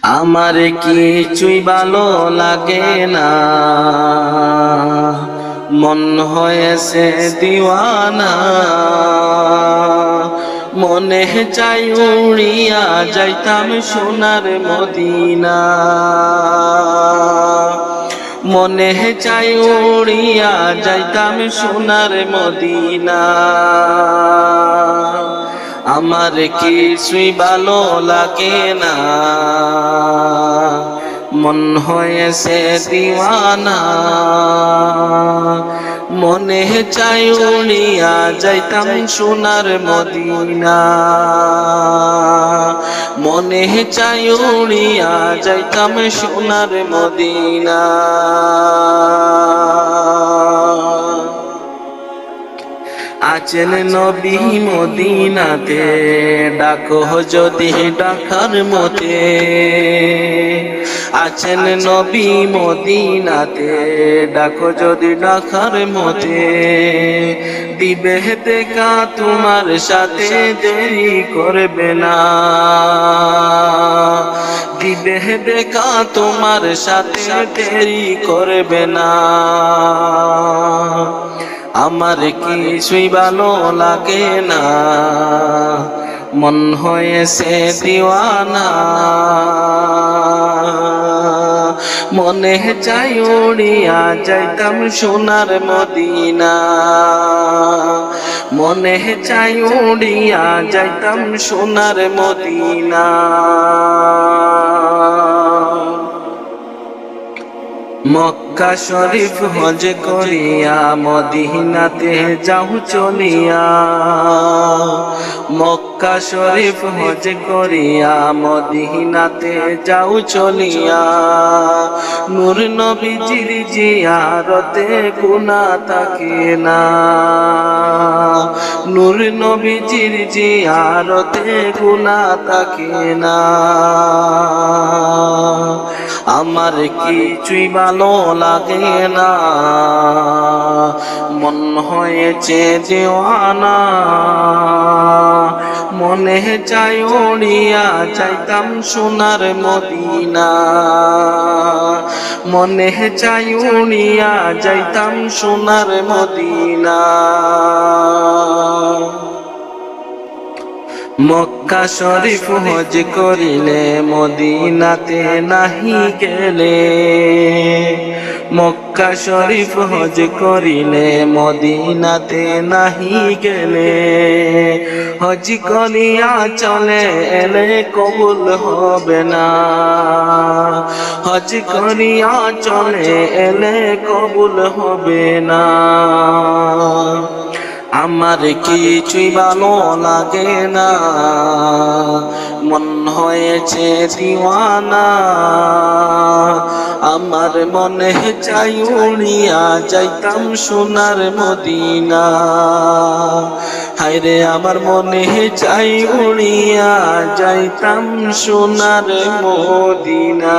আমার কিছুই ভালো লাগে না, মন হয়েছে দিওয়ানা। মনে চাই উড়িয়া যাইতাম সোনার মদিনা, মনে চাই উড়িয়া যাইতাম সোনার মদিনা। আমার কিছুই ভালো লাগে না, মন হয়েছে দিওয়ানা। মনে চাই উড়িয়া যাইতাম সোনার মদিনা, মনে চাই উড়িয়া যাইতাম সোনার মদিনা। আছেন নবী মদিনাতে, ডাকো যদি ডাকার মতে। আছেন নবী মদিনাতে, ডাকো যদি ডাকার মতে। দিবে দেখা তোমার সাথে দেরি করবে না, দিবে দেখা তোমার সাথে দেরি করবে না। আমার কিছুই ভালো লাগে না, মন হয়েছে দিওয়ানা। মনে চাই উড়িয়া যাইতাম সোনার মদিনা, মনে চাই উড়িয়া যাইতাম সোনার মদিনা। মক্কা শরীফ হজ করিয়া মদিনাতে যাও চলিয়া, মক্কা শরীফ হজ করিয়া মদিনাতে যাও চলিয়া। নূর নবীজির জিয়ারতে গুনাহ থাকে না, নূর নবীজির জিয়ারতে গুনাহ থাকে না। আমার কিছুই ভালো লাগে না, মন হয়েছে দিওয়ানা। মনে চাই উড়িয়া যাইতাম সোনার মদিনা, মনে চাই উড়িয়া যাইতাম সোনার মদিনা। মক্কা শরীফ হজ করিলে মদিনাতে নাহি গেলে, মক্কা শরীফ হজ করিলে মদিনাতে নাহি গেলে। হজ করিয়া চলে এলে কবুল হবে না, হজ করিয়া চলে এলে কবুল হবে না। আমার কিছুই ভালো লাগে না, মন হয়েছে দিওয়ানা। আমার মনে চাই উড়িয়া যাইতাম সোনার মদিনা, হায়রে আমার মনে চাই উড়িয়া যাইতাম সোনার মদিনা।